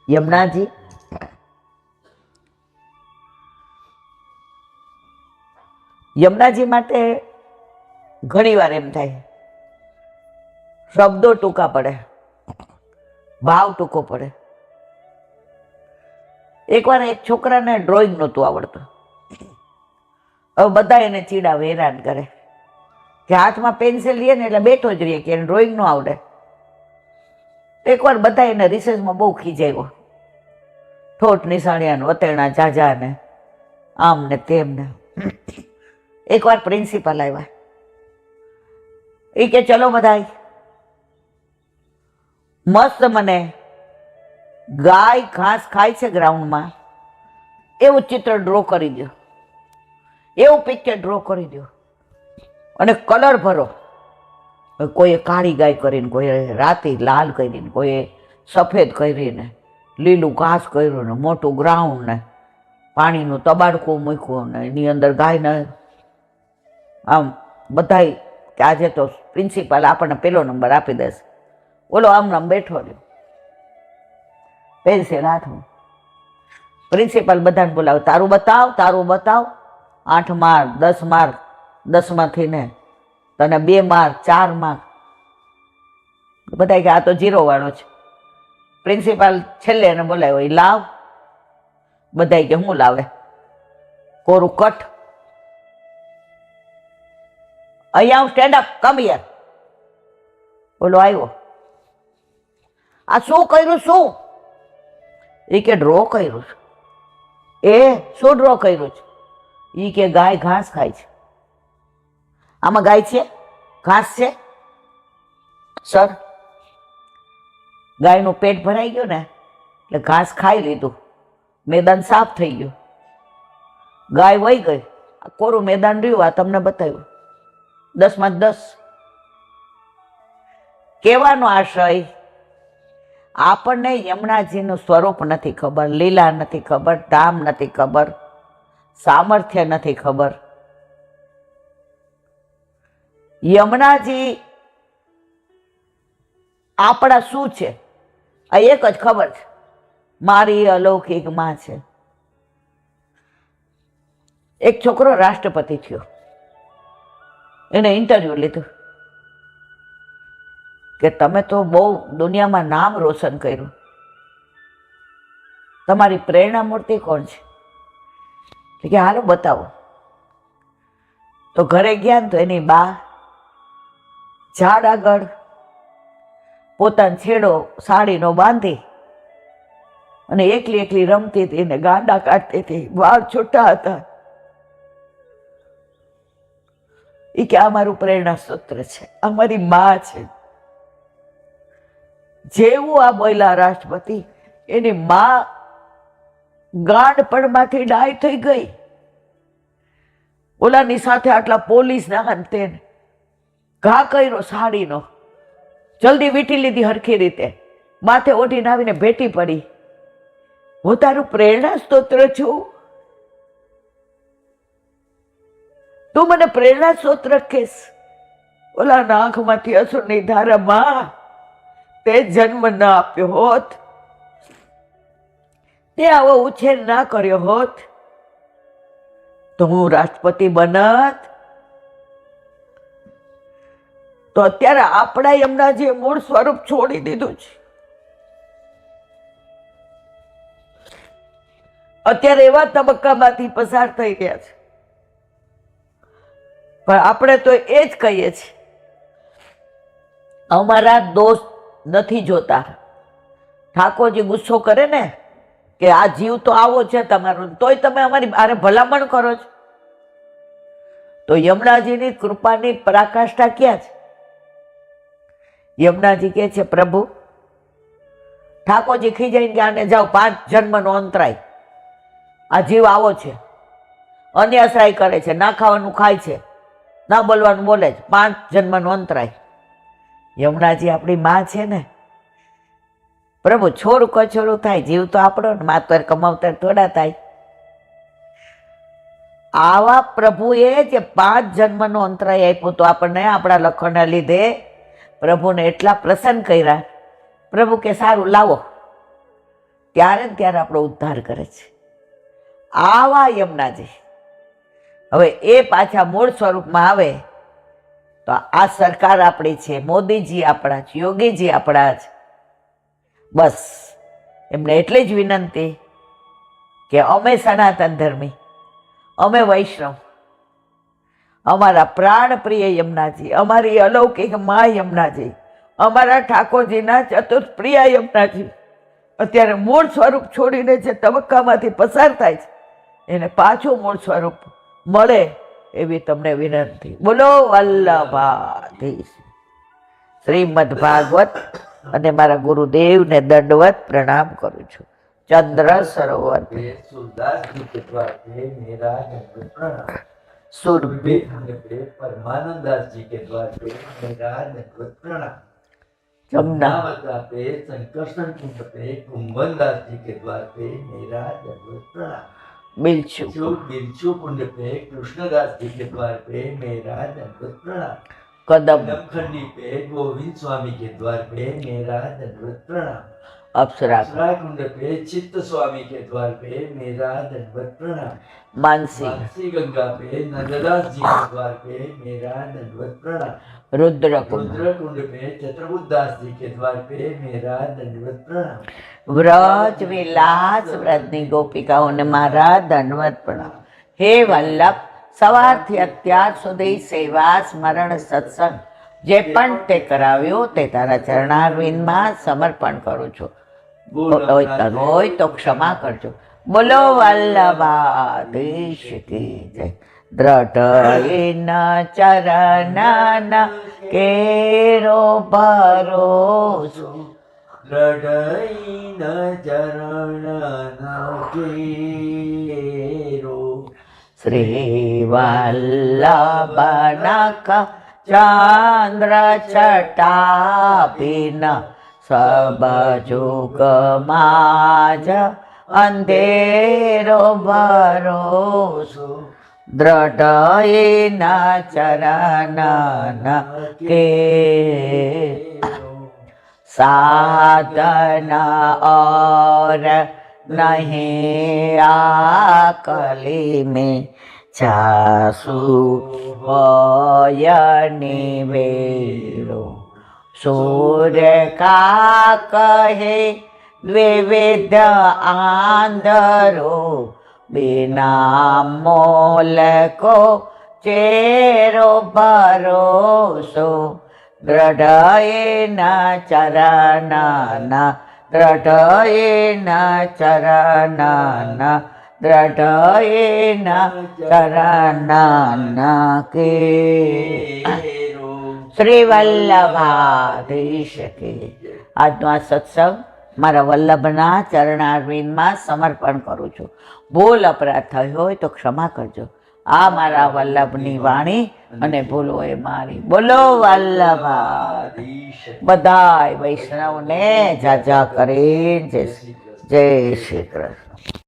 યમુનાજી યમુનાજી માટે ઘણી વાર એમ થાય શબ્દો ટૂંકા પડે, ભાવ ટૂંકો પડે. એકવાર એક છોકરાને ડ્રોઈંગ નહોતું આવડતું. હવે બધા એને ચીડાવે, હેરાન કરે કે હાથમાં પેન્સિલ લે ને એટલે બેઠો જ રહીએ કે એને ડ્રોઈંગ ન આવડે. એકવાર બધા એને રિસેસમાં બહુ ખીજાવ્યો, ઠોઠ નિશાણિયા વતેણા જાજા ને આમ ને તેમ ને. એકવાર પ્રિન્સિપલ આવ્યા, એ કે ચલો બધા મસ્ત મને ગાય ઘાસ ખાય છે ગ્રાઉન્ડમાં એવું ચિત્ર ડ્રો કરી દો, એવું પિક્ચર ડ્રો કરી દો અને કલર ભરો. કોઈએ કાળી ગાય કરીને, કોઈએ રાતી લાલ કરીને, કોઈએ સફેદ કરીને, લીલું ઘાસ કર્યું ને મોટું ગ્રાઉન્ડ ને પાણીનું તબાડકું મૂક્યું ને એની અંદર ગાયને આમ બધાય. આજે તો પ્રિન્સિપાલ આપણને પેલો નંબર આપી દેશે. ઓલો આમ નામ બેઠો રહ્યો, પેન્સિલ હાથમાં. પ્રિન્સિપાલ બધાને બોલાવે, તારું બતાવ, તારું બતાવ. 8 માર્ક, 10 માર્ક, 10માંથી ને તને 2 માર્ક, 4 માર્ક. બધા કે આ તો 0 વાળો છે. પ્રિન્સિપાલ છેલ્લે એને બોલાવ્યો, એ લાવ. બધા કે હું લાવે? કોરું કટ. અહીંયા સ્ટેન્ડ અપ, કમ હિયર. બોલો આવ્યો, આ શું કર્યું? શું? એ કે ડ્રો કર્યું છે. એ શું ડ્રો કર્યું છે? એ કે ગાય ઘાસ ખાય છે. આમાં ગાય છે? ઘાસ છે? સર, ગાયનું પેટ ભરાઈ ગયું ને એટલે ઘાસ ખાઈ લીધું, મેદાન સાફ થઈ ગયું, ગાય વહી ગઈ, કોરું મેદાન રહ્યું. આ તમને બતાવ્યું. 10માં 10. કહેવાનો આશય, આપણને યમુનાજીનું સ્વરૂપ નથી ખબર, લીલા નથી ખબર, ધામ નથી ખબર, સામર્થ્ય નથી ખબર. યમુનાજી આપણા શું છે આ એક જ ખબર છે, મારી અલૌકિક માં છે. એક છોકરો રાષ્ટ્રપતિ થયો, એને ઇન્ટરવ્યુ લીધું કે તમે તો બહુ દુનિયામાં નામ રોશન કર્યું, તમારી પ્રેરણા મૂર્તિ કોણ છે? કે હાલો બતાવો. તો ઘરે ગયા ને તો એની બા ઝાડ આગળ પોતાનો છેડો સાડીનો બાંધી અને એકલી એકલી રમતી હતી ને ગાંડા કાઢતી હતી, વાળ છૂટા હતા. એ કે આ મારું પ્રેરણા સૂત્ર છે, આ મારી મા છે. જેવું આ બોલ્યા રાષ્ટ્રપતિ, એની મા ગાંડપણમાંથી ડાય થઈ ગઈ. ઓલાની સાથે આટલા પોલીસ ના અંતે ઘા કર્યો સાડીનો, જલ્દી વીટી લીધી હરખી રીતે, માથે ઓઢીને આવીને ભેટી પડી. હું તારું પ્રેરણા સ્તોત્ર છું, તું મને પ્રેરણા સ્તોત્ર કેસ? ઓલા આંખમાંથી અસુરની ધારામાં તે જન્મ ના આપ્યો હોત, તે આવો ઉછેર ના કર્યો હોત તો હું રાષ્ટ્રપતિ બનત. તો અત્યારે આપણા યમુનાજીએ મૂળ સ્વરૂપ છોડી દીધું છે. અત્યારે એવા તબક્કામાંથી પસાર થઈ રહ્યા છે, પણ આપણે તો એ જ કહીએ છીએ, અમારા દોસ્ત નથી જોતા. ઠાકોરજી ગુસ્સો કરે ને કે આ જીવ તો આવો છે તમારો, તોય તમે અમારી આરે ભલામણ કરો છો. તો યમુનાજીની કૃપાની પરાકાષ્ઠા ક્યાં છે? યમુનાજી કહે છે, પ્રભુ ઠાકોરજી ખીજાઈને કે આને જાઓ, 5 જન્મનો અંતરાય. આ જીવ આવો છે, અન્યાશ્રાય કરે છે, ના ખાવાનું ખાય છે, ના બોલવાનું બોલે છે, 5 જન્મનો અંતરાય. યમુનાજી આપણી માં છે ને. પ્રભુ છોડ કછોડું થાય, જીવ તો આપણો ને, માતર કમાવતર થોડા થાય. આવા પ્રભુએ જે 5 જન્મનો અંતરાય આપ્યો તો આપણને, આપણા લખણના લીધે પ્રભુને એટલા પ્રસન્ન કર્યા. પ્રભુ કે સારું લાવો, ત્યારે ને ત્યારે આપણો ઉદ્ધાર કરે છે. આવા યમુનાજી હવે એ પાછા મૂળ સ્વરૂપમાં આવે તો આ સરકાર આપણી છે, મોદીજી આપણા છે, યોગીજી આપણા જ. બસ એમને એટલી જ વિનંતી કે અમે સનાતન ધર્મી, અમે વૈષ્ણવ, અમારા પ્રાણ પ્રિય યમુનાજી, અમારી અલૌકિક મા યમુનાજી, અમારા ઠાકોરજીના ચતુર્થ પ્રિય યમુનાજી અત્યારે મૂળ સ્વરૂપ છોડીને જે તબક્કામાંથી પસાર થાય છે એને પાછું મૂળ સ્વરૂપ મળે એવી તમને વિનંતી. બોલો વલ્લભાધીશ. શ્રીમદ ભાગવત અને મારા ગુરુદેવને દંડવત પ્રણામ કરું છું. ચંદ્ર સરોવર सुरभि परमानंदास जी के द्वार पे मेरा दंडवत प्रणाम. जमुना जमुनावता पे संकर्षण कुंड पे कुंभनदास जी के द्वार पे मेरा दंडवत प्रणाम. बिलचू बिलचू कुंड पे कृष्णदास जी के द्वार पे मेरा दंडवत प्रणाम. कदम खंडी पे गोविंद स्वामी के द्वार पे मेरा दंडवत प्रणाम. अप्सरा कुंड पे चित्त स्वामी के द्वार पे मेरा दंडवत प्रणाम. मानसी मानसी गंगा पे नंददास जी के द्वार पे मेरा दंडवत प्रणाम. रुद्र कुंड रुद्रकुंड पे चतुर्बुद्धदास जी के द्वार पे मेरा दंडवत प्रणाम. व्रज विलास व्रतनी गोपिकाओने मारा दंडवत प्रणाम. हे वल्लभ, સવારથી અત્યાર સુધી સેવા સ્મરણ સત્સંગ જે પણ તે કરાવ્યું તે તારા ચરણારવિંદમાં સમર્પણ કરું છું. હોય તો ક્ષમા કરજો. બોલો વલ્લભાધીશ કી જય. દ્રઢ ચરણ કેરો ભરોસો દ્રઢ ચરણ કેરો શ્રી વલ્લભનખ ચંદ્ર છટાપિન સબ જુગ માજ અંધેરો ભરોસો દ્રઢ ચરણ કે साधना और नहीं आकली में छासु निवेरो सूर्य का कहे द्विविध आंधरो बिना मोल को चेरो भरोसो દ્રઢ ચરણના દ્રઢ ચરણના દ્રઢ ચરણના કે શ્રી વલ્લભાધીશ કે. આજનો આ સત્સંગ મારા વલ્લભના ચરણારવિંદમાં સમર્પણ કરું છું. ભૂલ અપરાધ થયો હોય તો ક્ષમા કરજો. આ મારા વલ્લભની વાણી અને ભૂલો એ મારી. બોલો વલ્લભાધીશ. બધાય વૈષ્ણવને જાજા કરીને જય શ્રી કૃષ્ણ.